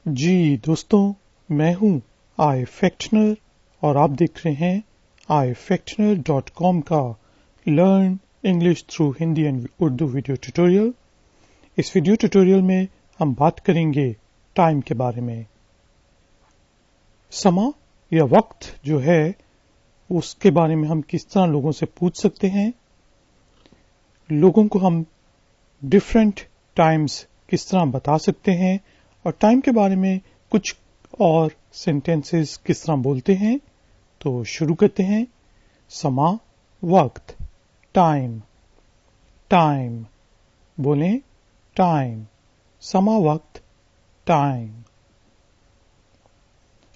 जी दोस्तों, मैं हूं आई फैक्शनर और आप देख रहे हैं ifactioner.com का learn English through Hindi and Urdu video tutorial. इस वीडियो ट्यूटोरियल में हम बात करेंगे टाइम के बारे में। समा या वक्त जो है उसके बारे में हम किस तरह लोगों से पूछ सकते हैं, लोगों को हम डिफरेंट टाइम्स किस तरह बता सकते हैं और टाइम के बारे में कुछ और सेंटेंसेस किस तरह बोलते हैं। तो शुरू करते हैं। समा, वक्त, टाइम। टाइम बोलें, टाइम। समा, वक्त, टाइम।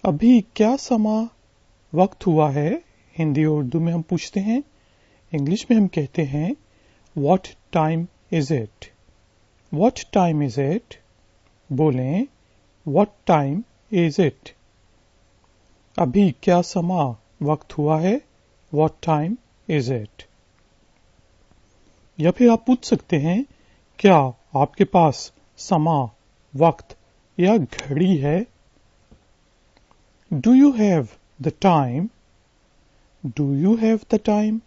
अभी क्या समा वक्त हुआ है, हिंदी और उर्दू में हम पूछते हैं। इंग्लिश में हम कहते हैं what time is it. What time is it. बोलें, व्हाट टाइम इज इट। अभी क्या समा वक्त हुआ है, व्हाट टाइम इज इट। या फिर आप पूछ सकते हैं, क्या आपके पास समा, वक्त या घड़ी है। Do you have the time. Do you have the time.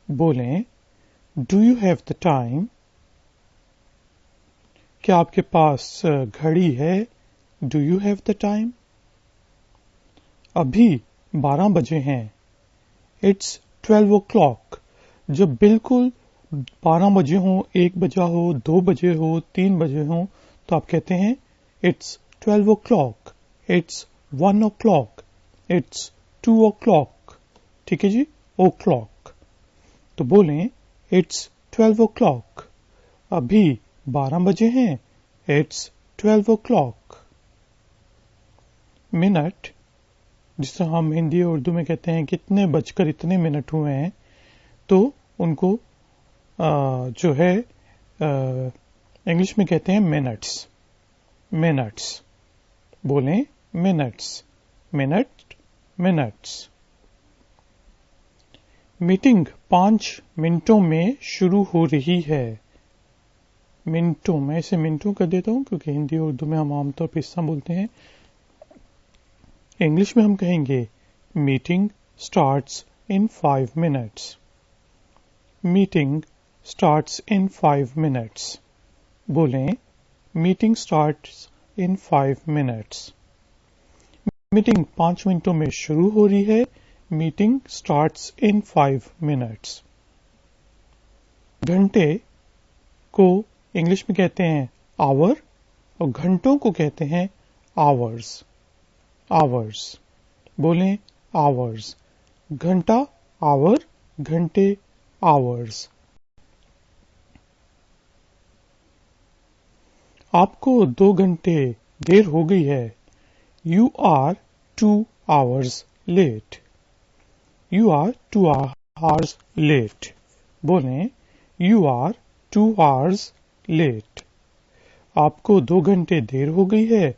बोलें, do you have the time. क्या आपके पास घड़ी है, do you have the time. अभी 12 बजे हैं, इट्स 12 o'clock। जब बिल्कुल 12 बजे हो, 1 बजा हो, 2 बजे हो, 3 बजे हो, तो आप कहते हैं it's 12 o'clock, it's 1 o'clock, it's 2 o'clock। ठीक है जी, ओ क्लॉक। तो बोलें, इट्स 12 o'clock। अभी 12 बजे हैं, इट्स 12 o'clock। मिनट, जिस तरह हम हिंदी और उर्दू में कहते हैं कितने बजकर इतने मिनट हुए हैं, तो उनको जो है इंग्लिश में कहते हैं मिनट्स। मिनट्स बोलें, मिनट्स। Minute, minutes. मीटिंग 5 मिनटों में शुरू हो रही है। मिनटों में, इसे मिनटों कर देता हूं क्योंकि हिंदी और उर्दू में हम आमतौर पर इस तरह बोलते हैं। इंग्लिश में हम कहेंगे meeting starts in 5 minutes. Meeting starts in 5 minutes. बोलें, meeting starts in 5 minutes. Meeting 5 मिनटों में शुरू हो रही है, मीटिंग स्टार्ट्स इन 5 मिनट्स। घंटे को इंग्लिश में कहते हैं आवर और घंटों को कहते हैं आवर्स। आवर्स बोलें, आवर्स। घंटा, आवर, घंटे, आवर्स। आपको 2 घंटे देर हो गई है, you are 2 hours late. You are 2 hours late. बोलें, यू आर 2 hours लेट। आपको 2 घंटे देर हो गई है,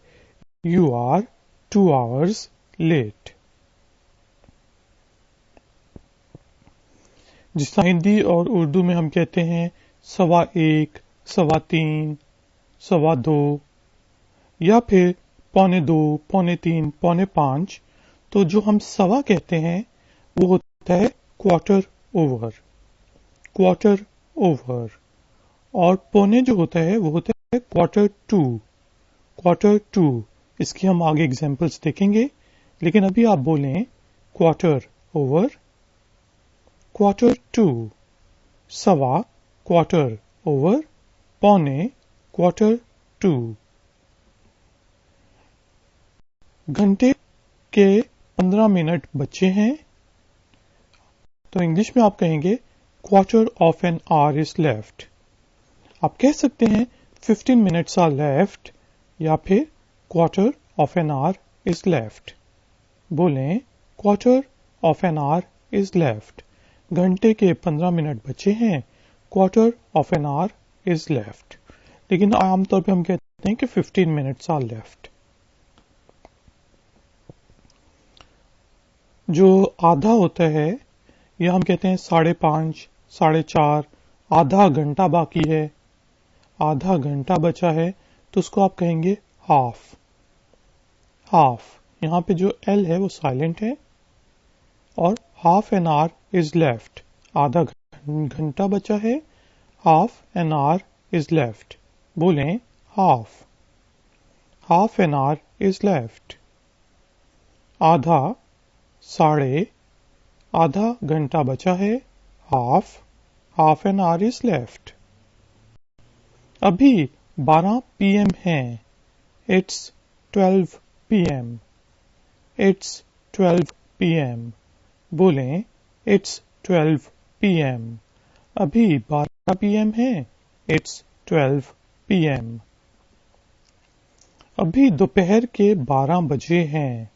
यू आर 2 hours लेट। जिस तरह हिंदी और उर्दू में हम कहते हैं 1:15, 3:15, 2:15 या फिर 2:45, 3:45, 4:45, तो जो हम सवा कहते हैं वो होता है क्वार्टर ओवर। Quarter over. और पौने जो होता है वो होता है क्वार्टर टू। Quarter to. इसकी हम आगे एग्जांपल्स देखेंगे, लेकिन अभी आप बोलें क्वार्टर ओवर, क्वार्टर टू। सवा, क्वार्टर ओवर, पौने, क्वार्टर टू। घंटे के 15 मिनट बचे हैं, तो इंग्लिश में आप कहेंगे quarter of an hour is left. आप कह सकते हैं 15 मिनट्स आर लेफ्ट या फिर quarter of an hour is left. बोलें, quarter of an hour is left. घंटे के 15 मिनट बचे हैं, quarter of an hour is left. लेकिन आमतौर पे हम कहते हैं कि 15 मिनट्स आर लेफ्ट। जो आधा होता है, यह हम कहते हैं 5:30, 4:30, आधा घंटा बाकी है, आधा घंटा बचा है, तो उसको आप कहेंगे हाफ। हाफ, यहाँ पे जो एल है वो साइलेंट है, और half an hour is left, आधा घंटा बचा है, half an hour is left, बोलें half, half an hour is left. आधा, साढ़े, आधा घंटा बचा है, half, half an hour is left. अभी 12 PM है, इट्स 12 PM, इट्स 12 PM, बोलें इट्स 12 PM। अभी 12 PM है, इट्स 12 PM। अभी दोपहर के 12 बजे हैं,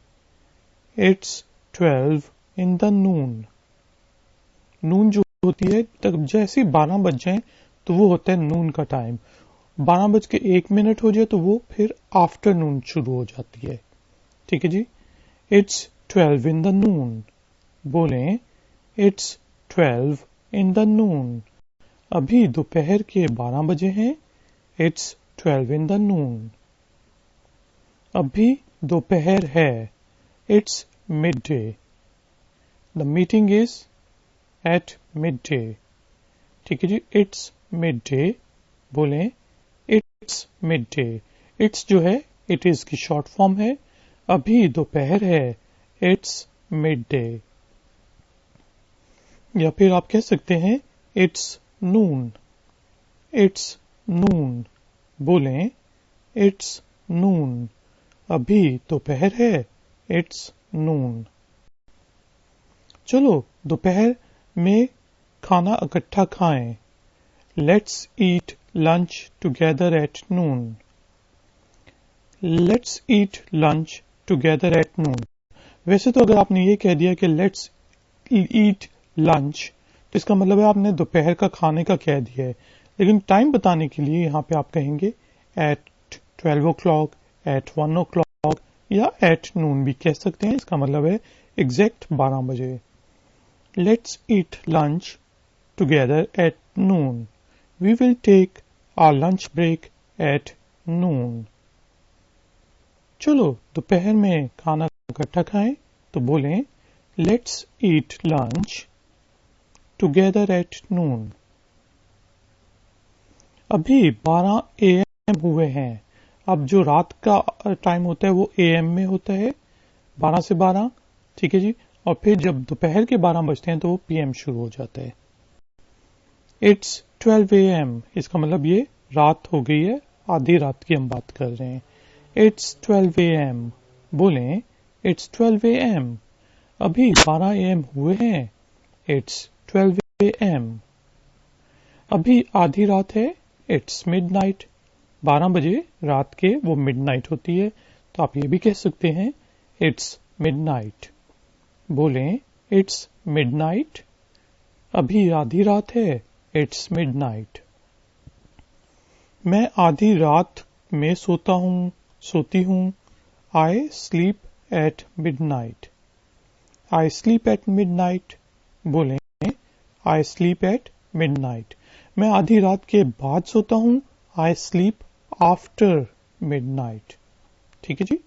इट्स 12 इन द नून। नून जो होती है, तब जैसे 12 बज जाए तो वो होता है नून का टाइम। 12:01 हो जाए तो वो फिर आफ्टरनून शुरू हो जाती है। ठीक है जी। इट्स 12 इन द नून, बोलें इट्स 12 इन द नून। अभी दोपहर के 12 बजे हैं, इट्स 12 इन द नून। अभी दोपहर है, it's mid day. The meeting is at mid day. ठीक है जी। इट्स मिड डे, बोलें इट्स मिड डे। इट्स जो है इट इज की शॉर्ट फॉर्म है। अभी दोपहर है, इट्स मिड डे। या फिर आप कह सकते हैं इट्स नून, इट्स नून, बोलें इट्स नून। अभी दोपहर है, इट्स नून। चलो दोपहर में खाना इकट्ठा खाएं। Let's eat lunch together at Noon. Let's eat lunch together at नून। वैसे तो अगर आपने ये कह दिया कि लेट्स ईट लंच, तो इसका मतलब है आपने दोपहर का खाने का कह दिया है, लेकिन टाइम बताने के लिए यहाँ पे आप कहेंगे एट 12 o'clock, एट 1 o'clock या एट नून भी कह सकते हैं। इसका मतलब है एग्जैक्ट 12 बजे। Let's eat lunch together at noon. We will take our lunch break at noon. चलो दोपहर में खाना इकट्ठा खाएं, तो बोलें let's eat lunch together at noon. अभी 12 AM हुए हैं। अब जो रात का टाइम होता है वो AM में होता है, 12 से 12। ठीक है जी। और फिर जब दोपहर के 12 बजते हैं तो वो PM शुरू हो जाता है। इट्स 12 AM, इसका मतलब ये रात हो गई है, आधी रात की हम बात कर रहे हैं। इट्स 12 AM, बोलें इट्स 12 AM। अभी 12 AM हुए हैं, इट्स 12 AM। अभी आधी रात है, इट्स मिडनाइट। 12 बजे रात के वो मिडनाइट होती है, तो आप ये भी कह सकते हैं इट्स मिडनाइट। बोलें इट्स मिडनाइट। अभी आधी रात है, इट्स मिडनाइट। मैं आधी रात में सोता हूँ, सोती हूँ। I sleep at midnight. I sleep at midnight, बोलें आई स्लीप एट मिडनाइट। मैं आधी रात के बाद सोता हूँ। I sleep after midnight. ठीक है जी।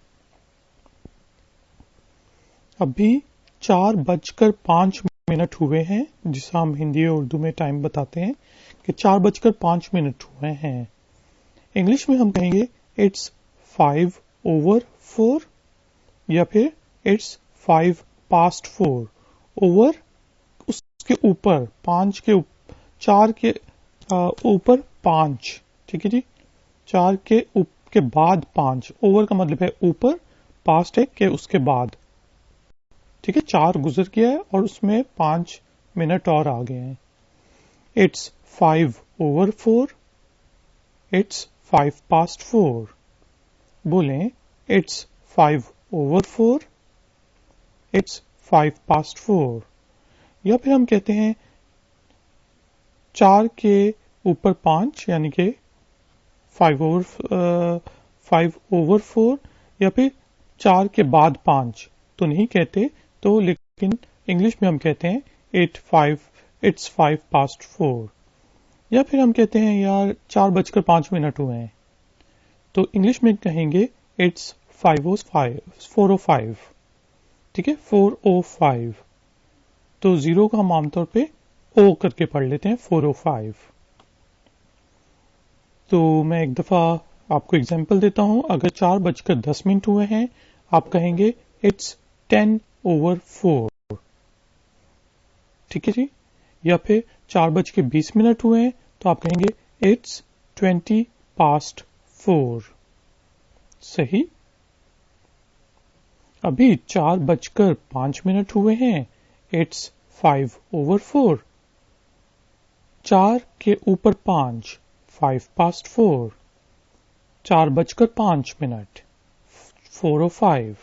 अभी 4:05 हुए हैं, जिसे हम हिंदी और उर्दू में टाइम बताते हैं कि 4:05 हुए हैं। इंग्लिश में हम कहेंगे इट्स 5/4 या फिर इट्स 4:05। ओवर उसके ऊपर 5 के 4 के ऊपर 5। ठीक है जी। 4 के बाद 5। ओवर का मतलब है ऊपर, पास्ट है के उसके बाद। ठीक है। 4 गुजर गया है और उसमें 5 मिनट और आ गए हैं। It's 5/4, it's 4:05। बोलें इट्स 5/4, इट्स 4:05। या फिर हम कहते हैं 4 के ऊपर 5 यानी कि 5/4, या फिर 4 के बाद 5 तो नहीं कहते, तो लेकिन इंग्लिश में हम कहते हैं इट्स 5:04। या फिर हम कहते हैं यार 4:05 हुए हैं, तो इंग्लिश में कहेंगे इट्स 4:05, ठीक है, 4:05। तो 0 का हम आमतौर पे ओ करके पढ़ लेते हैं, 4:05। तो मैं एक दफा आपको एग्जांपल देता हूं। अगर 4:10 हुए हैं, आप कहेंगे इट्स 10:04, ठीक है जी। या फिर 4:20 हुए हैं, तो आप कहेंगे इट्स 20:04, सही। अभी 4:05 हुए हैं, इट्स 5:04। 4 के ऊपर 5, 5:04। 4:05, 4:05।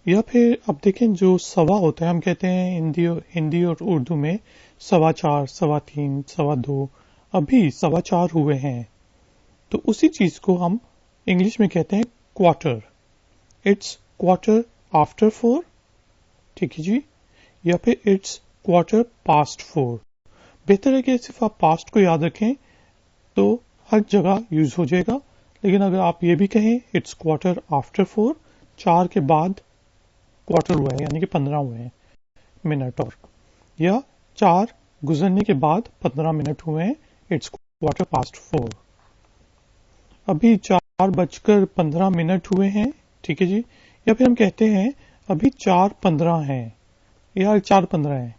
या फिर अब देखें, जो सवा होता है, हम कहते हैं हिंदी और उर्दू में 4:15, 3:15, 2:15। अभी 4:15 हुए हैं, तो उसी चीज को हम इंग्लिश में कहते हैं क्वार्टर। इट्स क्वार्टर आफ्टर 4, ठीक है जी। या फिर इट्स क्वार्टर पास्ट 4। बेहतर है कि सिर्फ आप पास्ट को याद रखें, तो हर जगह यूज हो जाएगा। लेकिन अगर आप ये भी कहें इट्स क्वार्टर आफ्टर 4, 4 के बाद क्वार्टर हुआ है, यानी कि 15 हुए हैं मिनट, और या 4 गुजरने के बाद 15 मिनट हुए हैं, इट्स क्वार्टर पास्ट 4। अभी 4:15 हुए हैं, ठीक है जी। या फिर हम कहते हैं अभी 4:15 हैं, या 4:15 है।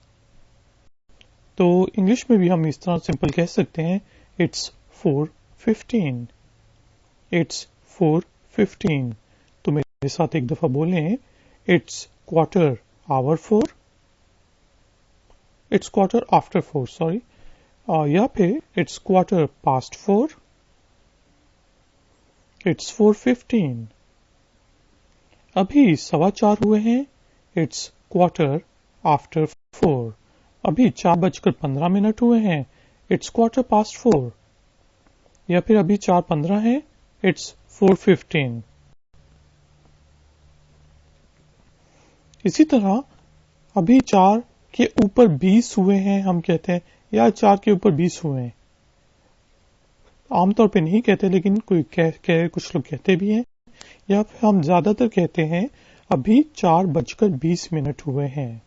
तो इंग्लिश में भी हम इस तरह सिंपल कह सकते हैं इट्स 4:15, इट्स 4:15। तो मेरे साथ एक दफा बोलें, it's quarter hour 4, it's quarter after 4, sorry. या फिर इट्स क्वार्टर पास्ट 4, इट्स 4:15। अभी 4:15 हुए हैं, इट्स क्वार्टर आफ्टर 4। अभी 4:15 हुए हैं, इट्स क्वार्टर पास्ट 4। या फिर अभी 4:15 है, इट्स 4:15। इसी तरह अभी 4 के ऊपर 20 हुए हैं, हम कहते हैं या 4 के ऊपर 20 हुए हैं। आमतौर पे नहीं कहते, लेकिन कुछ लोग कहते भी हैं। या फिर हम ज्यादातर कहते हैं अभी 4:20 हुए हैं।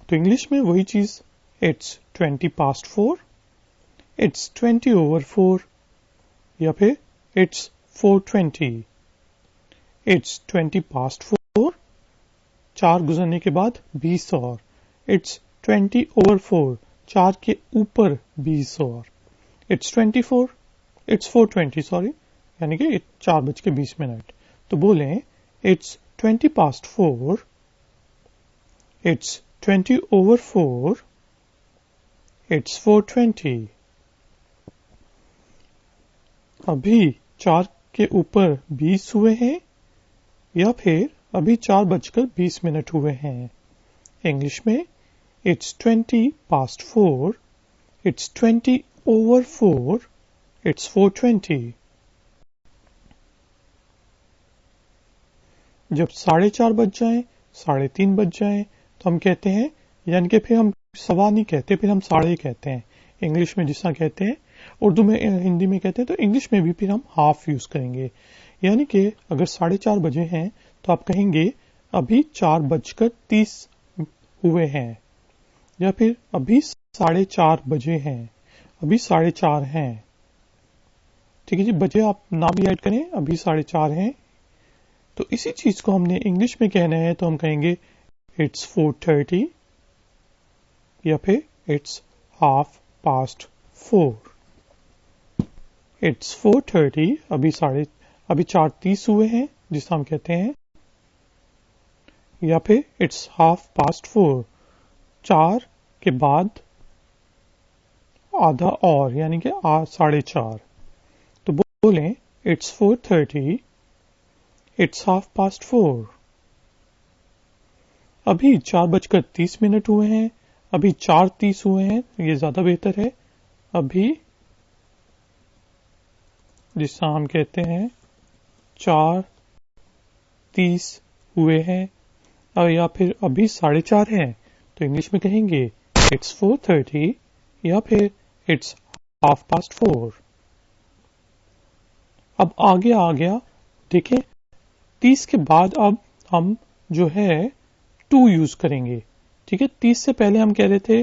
तो इंग्लिश में वही चीज, इट्स 20:04, इट्स 20/4। या फिर इट्स 4:20, इट्स 20:04। 4 गुजरने के बाद 20 और, इट्स 20/4। 4 के ऊपर 20 और, इट्स 24, इट्स 4:20, सॉरी, यानी कि 4:20। तो बोलें इट्स 20:04, इट्स 20/4, इट्स 4:20। अभी 4 के ऊपर 20 हुए हैं, या फिर अभी 4:20 हुए हैं। इंग्लिश में इट्स 20:04, इट्स 20/4, इट्स 4:20। जब 4:30 बज जाएं, 3:30 बज जाएं, तो हम कहते हैं, यानी कि फिर हम सवा नहीं कहते, फिर हम साढ़े कहते हैं। इंग्लिश में जिस तरह कहते हैं, उर्दू में, हिंदी में कहते हैं, तो इंग्लिश में भी फिर हम हाफ यूज करेंगे। यानी कि अगर 4:30 बजे हैं, तो आप कहेंगे अभी 4:30 हुए हैं। या फिर अभी 4:30 बजे हैं, अभी 4:30 हैं। ठीक है जी, बजे आप ना भी ऐड करें, अभी 4:30 हैं। तो इसी चीज को हमने इंग्लिश में कहना है, तो हम कहेंगे इट्स 4:30, या फिर इट्स 4:30। इट्स 4:30, अभी 4:30 हुए हैं, जिसे हम कहते हैं। या फिर इट्स 4:30, 4 के बाद आधा और, यानी कि 4:30। तो बोलें इट्स 4:30, इट्स 4:30। अभी 4:30 हुए हैं, अभी 4:30 हुए हैं, ये ज्यादा बेहतर है। अभी जिसका हम कहते हैं 4:30 हुए हैं, और या फिर अभी 4:30 है, तो इंग्लिश में कहेंगे इट्स 4:30, या फिर इट्स 4:30। अब आगे आ गया, देखें 30 के बाद अब हम जो है टू यूज करेंगे। ठीक है, 30 से पहले हम कह रहे थे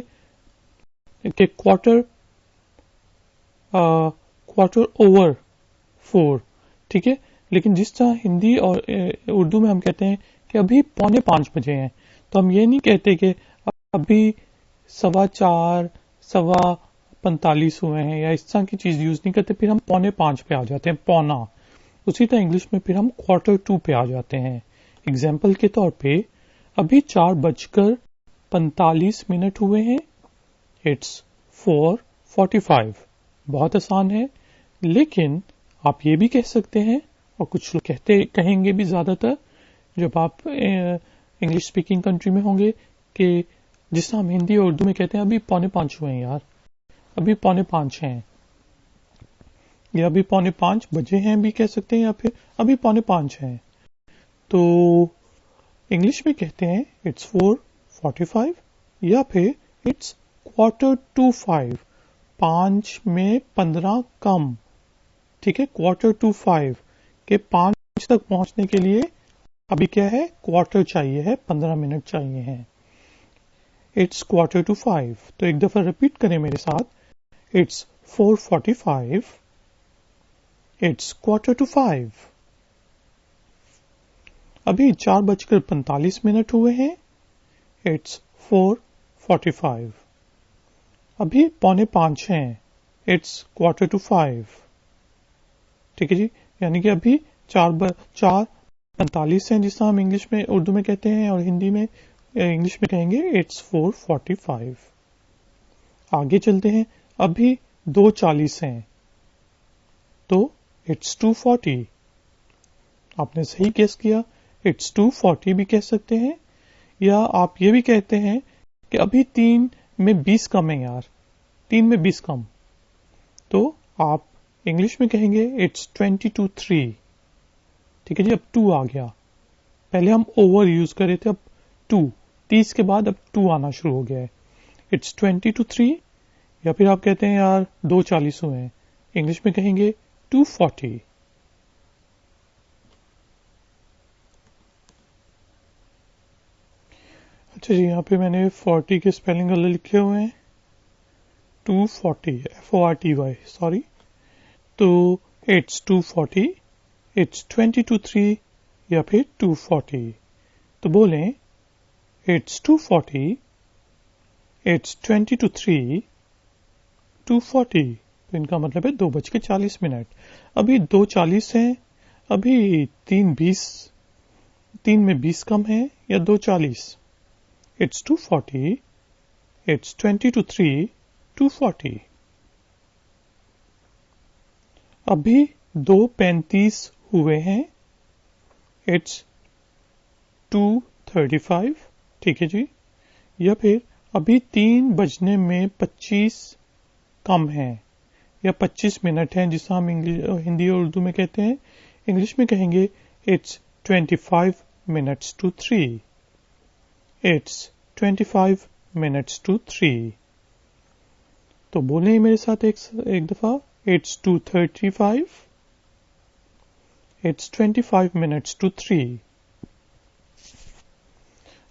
कि क्वार्टर ओवर 4। ठीक है, लेकिन जिस तरह हिंदी और उर्दू में हम कहते हैं कि अभी 4:45 हैं, तो हम ये नहीं कहते कि अभी 4:15 4:45 हुए हैं, या इस तरह की चीज यूज नहीं करते, फिर हम 4:45 पे आ जाते हैं, पौना। उसी तरह इंग्लिश में फिर हम Q2 पे आ जाते हैं। एग्जाम्पल के तौर पे अभी 4:45 हुए हैं, इट्स 4:45। बहुत आसान है, लेकिन आप ये भी कह सकते हैं, और कुछ लोग कहेंगे भी ज्यादातर जब आप इंग्लिश स्पीकिंग कंट्री में होंगे, कि जिस हम हिंदी और उर्दू में कहते हैं अभी 4:45 हुए हैं यार, अभी 4:45 हैं, या अभी 4:45 हैं भी कह सकते हैं, या फिर अभी 4:45 हैं। तो इंग्लिश में कहते हैं इट्स 4:45, या फिर इट्स Q2 5 में 15 कम। ठीक है, Q2 के 5 तक पहुंचने के लिए अभी क्या है, क्वार्टर चाहिए है, 15 मिनट चाहिए हैं। इट्स Q2 तो एक दफा रिपीट करें मेरे साथ, इट्स 4:45, इट्स Q2। अभी 4:45 हुए हैं, इट्स 4:45। अभी 4:45 हैं, इट्स Q2। ठीक है जी, यानी कि अभी 4:45 हैं, जिस तरह हम इंग्लिश में उर्दू में कहते हैं, और हिंदी में इंग्लिश में कहेंगे इट्स 4:45। आगे चलते हैं, अभी 2:40 हैं, तो इट्स 2:40। आपने सही गेस किया, इट्स 2:40 भी कह सकते हैं, या आप ये भी कहते हैं कि अभी 3:20 कम है यार, 3:20 कम, तो आप इंग्लिश में कहेंगे इट्स 20:3। ठीक है जी, अब 2 आ गया, पहले हम ओवर यूज कर रहे थे, अब 2, 30 के बाद अब 2 आना शुरू हो गया है, इट्स 20:3। या फिर आप कहते हैं यार 2:40 हुए हैं, इंग्लिश में कहेंगे 2:40। अच्छा जी, यहाँ पे मैंने 40 के स्पेलिंग अलग लिखे हुए हैं, 240, FORTY, सॉरी। तो इट्स 2:40, इट्स 20:3, या फिर 2:40। तो बोलें इट्स 2:40, इट्स 20:3, 2:40। तो इनका मतलब है 2:40। अभी 2:40 हैं, अभी 3:20 कम है, या 2:40। It's 2:40, it's 20:3, 2:40। अभी 2:35 हुए हैं, इट्स 2:35। ठीक है जी, या फिर अभी 3:25 कम है, या 25 मिनट हैं, जिसे हम हिंदी और उर्दू में कहते हैं, इंग्लिश में कहेंगे it's 25 minutes to 3। It's 25 minutes to 3। तो बोलें मेरे साथ एक दफा, It's 2:35, It's 25 minutes to 3।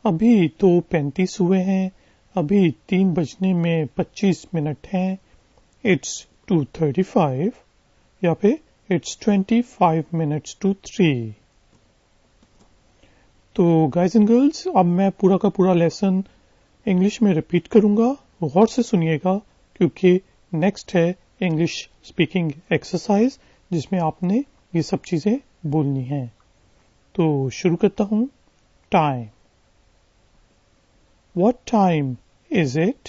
अभी 2:35 हुए हैं, अभी 3:25 हैं, It's 2:35, या फिर It's 25 minutes to 3। तो गाइज एंड गर्ल्स, अब मैं पूरा का पूरा लेसन इंग्लिश में रिपीट करूंगा, गौर से सुनिएगा, क्योंकि नेक्स्ट है इंग्लिश स्पीकिंग एक्सरसाइज, जिसमें आपने ये सब चीजें बोलनी हैं। तो शुरू करता हूं। Time, what time is it?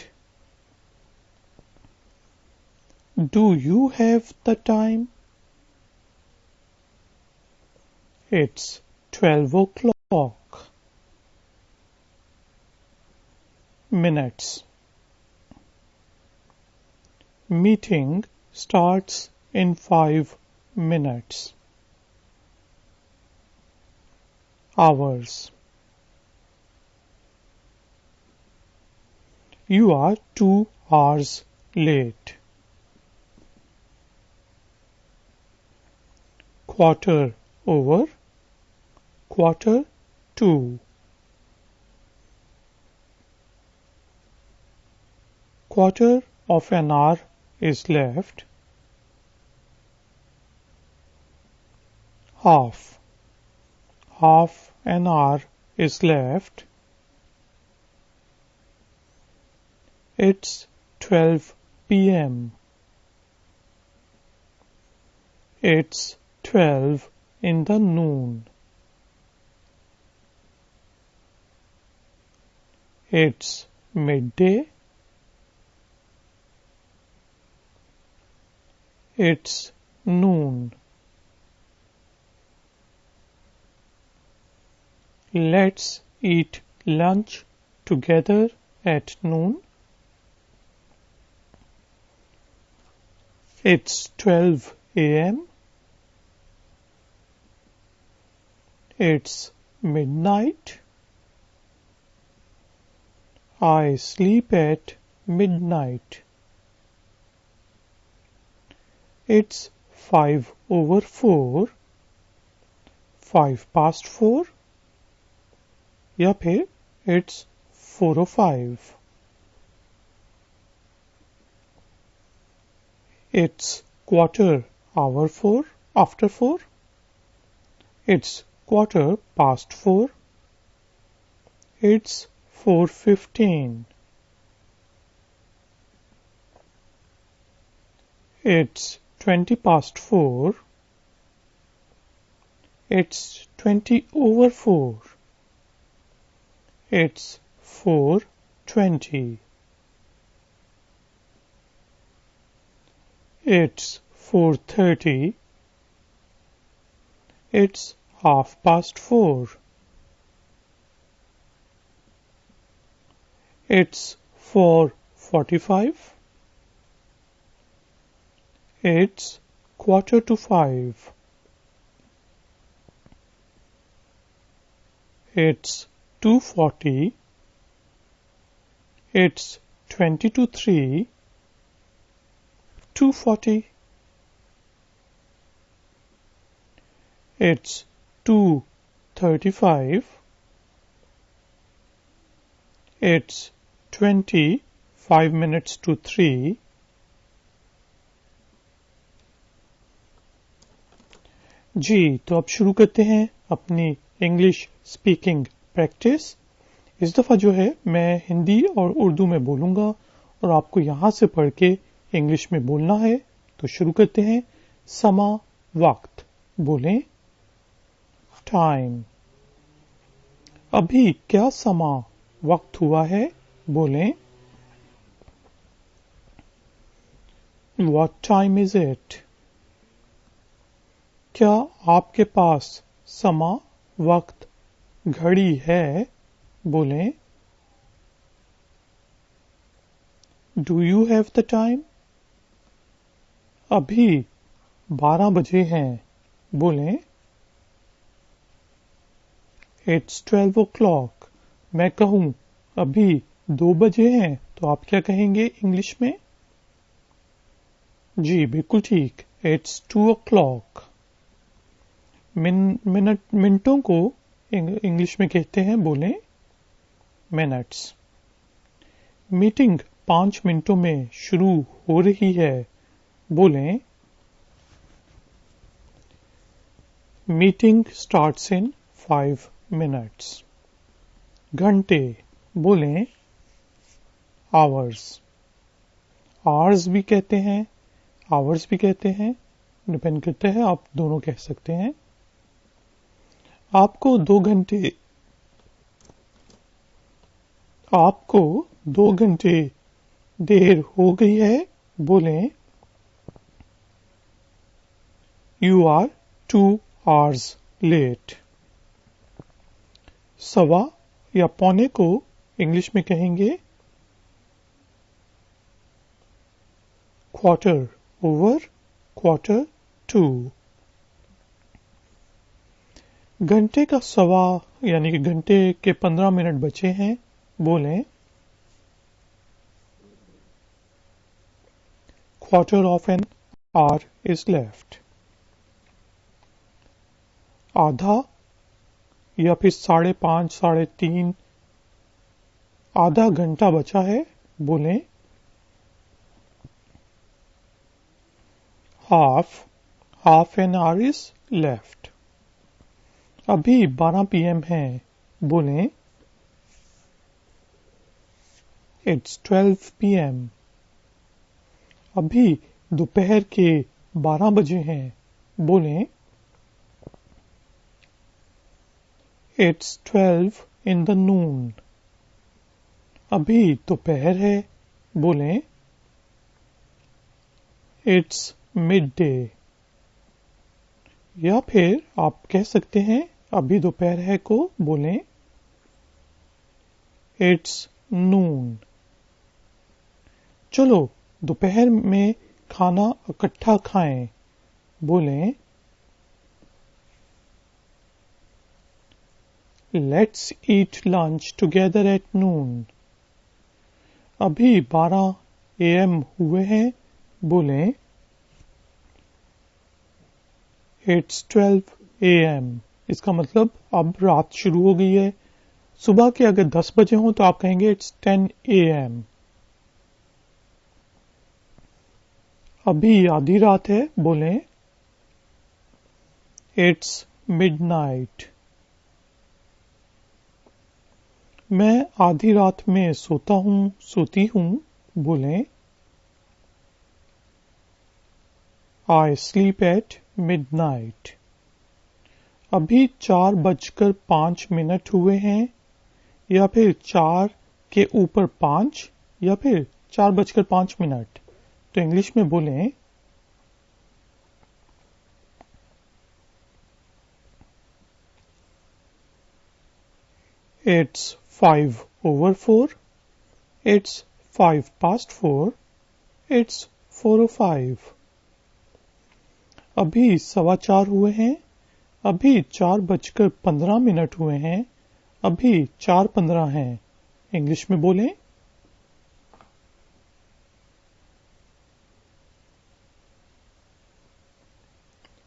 Do you have the time? It's 12 o'clock। Minutes. Meeting starts in 5 minutes. Hours. You are 2 hours late. quarter over, quarter to. Quarter of an hour is left. Half an hour is left. It's 12 p.m. It's 12 in the noon. It's midday. It's noon. Let's eat lunch together at noon. It's 12 a.m. It's midnight. I sleep at midnight. It's 5 over 4. 5 past 4. या फिर it's 4:05. It's quarter after 4. It's quarter past 4. It's 4:15. It's 20 past 4. It's 20 over 4. It's 4:20. It's 4:30. It's half past 4. It's 4:45. It's 4:45. It's 2:40. It's 20 to 3. 2:40. It's 2:35. It's 25 minutes to 3. जी, तो अब शुरू करते हैं अपनी English speaking practice. इस दफ़ा जो है मैं हिंदी और उर्दू में बोलूँगा और आपको यहाँ से पढ़ के इंग्लिश में बोलना है। तो शुरू करते हैं। समा, वक्त। बोलें टाइम। अभी क्या समा वक्त हुआ है? बोलें What time is it? क्या आपके पास समा वक्त घड़ी है? बोलें Do you have the time? अभी 12 बजे हैं। बोलें It's 12 o'clock. मैं कहूँ अभी 2 बजे हैं तो आप क्या कहेंगे इंग्लिश में? जी बिल्कुल ठीक। It's 2 o'clock. मिनटों को इंग्लिश में कहते हैं। बोलें मिनट्स। मीटिंग 5 मिनटों में शुरू हो रही है। बोलें मीटिंग स्टार्ट्स इन 5 minutes. घंटे। बोलें आवर्स। आवर्स भी कहते हैं, आवर्स भी कहते हैं, डिपेंड करता है, आप दोनों कह सकते हैं। आपको 2 घंटे देर हो गई है। बोलें You are 2 hours late. सवा या पौने को इंग्लिश में कहेंगे quarter over, quarter to. घंटे का सवा यानी कि घंटे के 15 मिनट बचे हैं। बोलें quarter of an hour is left. आधा या फिर 5:30, 3:30, आधा घंटा बचा है, बोलें half an hour is left. अभी 12 PM है, बोलें It's 12 PM. अभी दोपहर के 12 बजे हैं, बोलें It's 12 in the noon. अभी दोपहर है, बोलें It's midday. या फिर आप कह सकते हैं अभी दोपहर है को बोलें It's noon. चलो दोपहर में खाना इकट्ठा खाएं, बोलें Let's eat lunch together at noon. अभी 12 AM हुए हैं, बोलें It's 12 AM. इसका मतलब अब रात शुरू हो गई है। सुबह के अगर 10 बजे हो तो आप कहेंगे It's 10 AM. अभी आधी रात है, बोलें It's midnight. मैं आधी रात में सोता हूँ, सोती हूँ, बोलें I sleep at midnight. अभी 4:05 हुए हैं, या फिर 4 के ऊपर 5, या फिर 4:05। तो इंग्लिश में बोलें It's 5:04, It's 4:05, It's 4:05. अभी 4:15 हुए हैं, अभी 4:15 हुए हैं, अभी 4:15 हैं। इंग्लिश में बोलें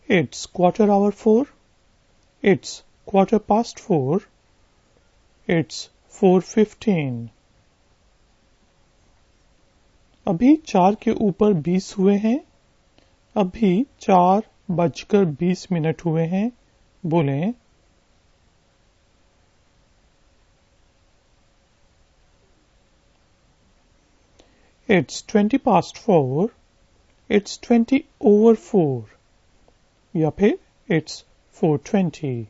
It's 4:15, It's 4:15, It's 4:15. अभी 4 के ऊपर 20 हुए हैं, अभी 4:20 हुए हैं, बोलें It's 4:20, It's 4:20, या फिर It's 4:20.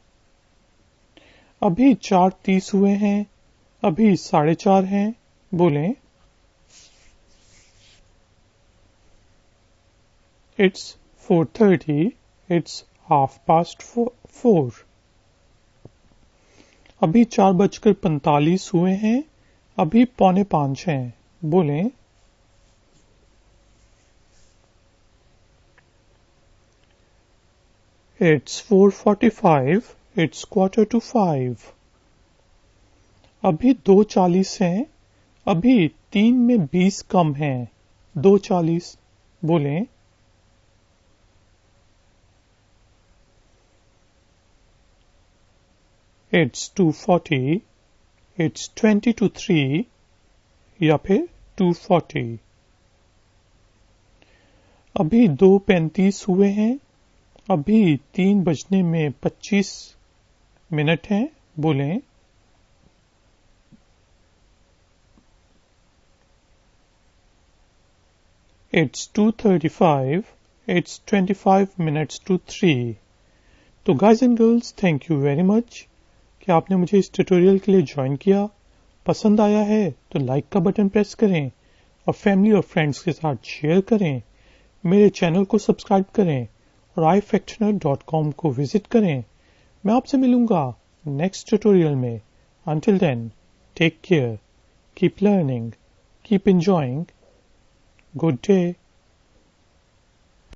अभी 4:30 हुए हैं, अभी 4:30 हैं, बोलें It's 4:30, It's 4:30. अभी 4:45 हुए हैं, अभी 4:45 हैं, बोलें It's 4:45, It's 4:45. अभी 2:40 हैं, अभी 3 में 20 कम हैं, 2:40, बोलें It's 2:40, It's 20 to 3, या फिर 2:40. अभी 2:35 हुए हैं, अभी 3:25 हैं, बोलें It's 2:35, It's 25 minutes to 3. तो guys and girls, thank you very much कि आपने मुझे इस ट्यूटोरियल के लिए ज्वाइन किया। पसंद आया है तो लाइक का बटन प्रेस करें और फैमिली और फ्रेंड्स के साथ शेयर करें। मेरे चैनल को सब्सक्राइब करें और ifactioner.com को विजिट करें। मैं आपसे मिलूंगा नेक्स्ट ट्यूटोरियल में। Until then, take care, keep learning, keep enjoying. Good day.